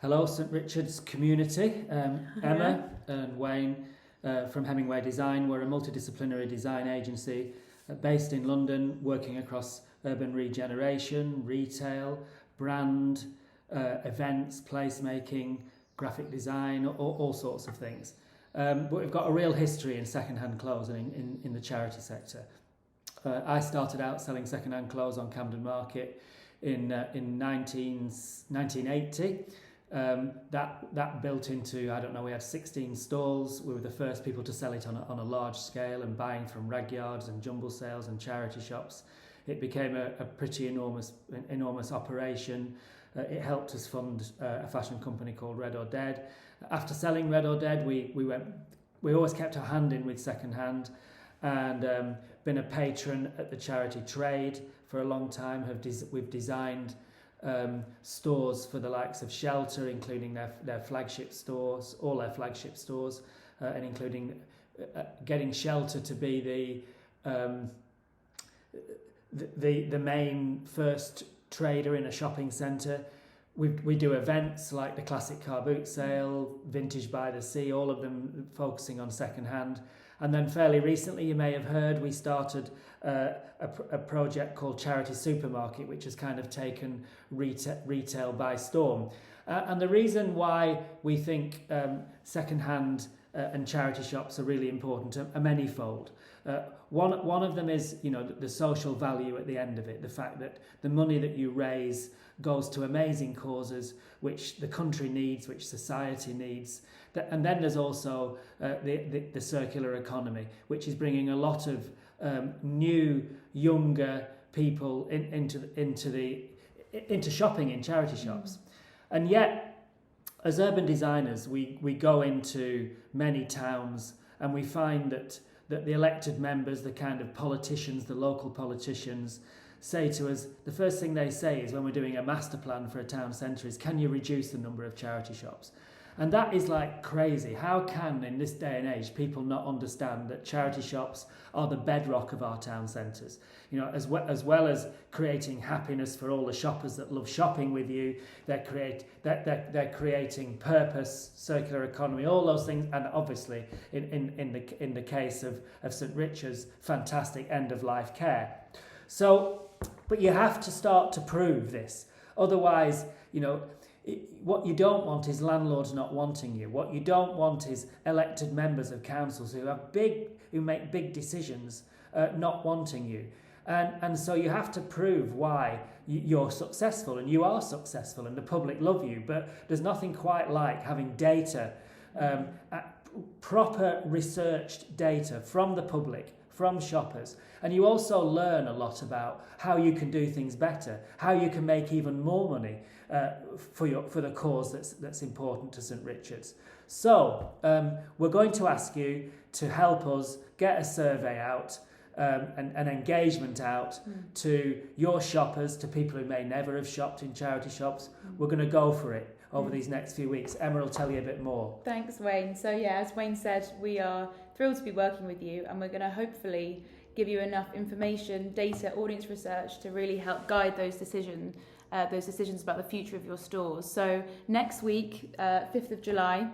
Hello, St Richard's community. Emma and Wayne from Hemingway Design. We're a multidisciplinary design agency based in London, working across urban regeneration, retail, brand, events, placemaking, graphic design, all sorts of things. But we've got a real history in second-hand clothes and in the charity sector. I started out selling second-hand clothes on Camden Market in 1980. That built into, I don't know, we had 16 stalls. We were the first people to sell it on a large scale and buying from rag yards and jumble sales and charity shops. It became a pretty enormous operation. It helped us fund a fashion company called Red or Dead. After selling Red or Dead, we always kept our hand in with second hand, and been a patron at the charity trade for a long time. We've designed stores for the likes of Shelter, including their flagship stores, all their flagship stores, and including getting Shelter to be the main first trader in a shopping centre. We do events like the Classic Car Boot Sale, Vintage by the Sea, all of them focusing on second hand. And then fairly recently, you may have heard, we started a project called Charity Supermarket, which has kind of taken retail by storm. And the reason why we think second-hand and charity shops are really important are manifold. One of them is, the social value at the end of it, the fact that the money that you raise goes to amazing causes which the country needs, which society needs. And then there's also the circular economy, which is bringing a lot of new, younger people into shopping in charity shops. And yet, as urban designers, we go into many towns and we find that the elected members, the kind of politicians, the local politicians, say to us, the first thing they say is when we're doing a master plan for a town centre is, can you reduce the number of charity shops? And that is like crazy. How can, in this day and age, people not understand that charity shops are the bedrock of our town centres? As well as creating happiness for all the shoppers that love shopping with you, they're creating purpose, circular economy, all those things, and obviously, in the case of St Richard's, fantastic end-of-life care. So, but you have to start to prove this. Otherwise, what you don't want is landlords not wanting you. What you don't want is elected members of councils who make big decisions not wanting you. And so you have to prove why you're successful, and you are successful, and the public love you. But there's nothing quite like having data, proper researched data from the public, from shoppers. And you also learn a lot about how you can do things better, how you can make even more money for the cause that's important to St Richard's. So we're going to ask you to help us get a survey out, an engagement out to your shoppers, to people who may never have shopped in charity shops. We're going to go for it over these next few weeks. Emma will tell you a bit more. Thanks, Wayne. So as Wayne said, we are thrilled to be working with you, and we're going to hopefully give you enough information, data, audience research to really help guide those decisions about the future of your stores. So next week, 5th of July,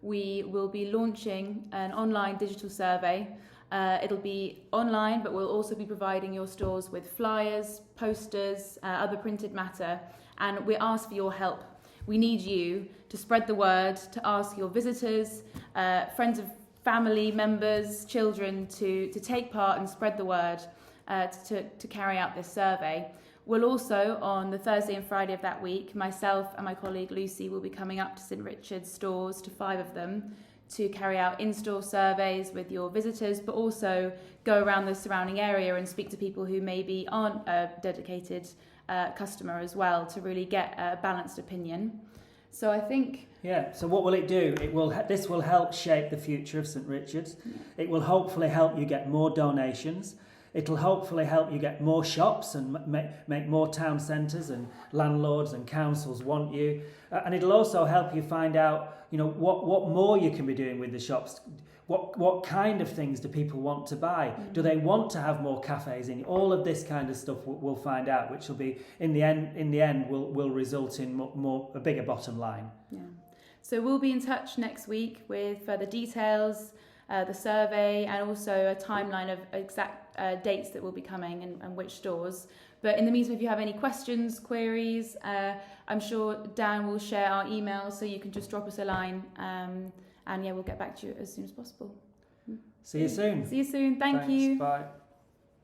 we will be launching an online digital survey. It'll be online, but we'll also be providing your stores with flyers, posters, other printed matter, and we ask for your help. We need you to spread the word, to ask your visitors, friends of family members, children to take part and spread the word to carry out this survey. We'll also, on the Thursday and Friday of that week, myself and my colleague Lucy will be coming up to St Richard's stores, to 5 of them, to carry out in-store surveys with your visitors, but also go around the surrounding area and speak to people who maybe aren't a dedicated customer as well, to really get a balanced opinion. So I think... Yeah, so what will it do? This will help shape the future of St Richard's. It will hopefully help you get more donations. It'll hopefully help you get more shops and make more town centres, and landlords and councils want you. And it'll also help you find out, what more you can be doing with the shops. What kind of things do people want to buy? Do they want to have more cafes in? All of this kind of stuff we'll find out, which will be in the end will result in a bigger bottom line. Yeah. So we'll be in touch next week with further details, the survey, and also a timeline of exact dates that will be coming and which stores. But in the meantime, if you have any questions, queries, I'm sure Dan will share our email, so you can just drop us a line. And we'll get back to you as soon as possible. See you soon. See you soon. Thank you. Bye.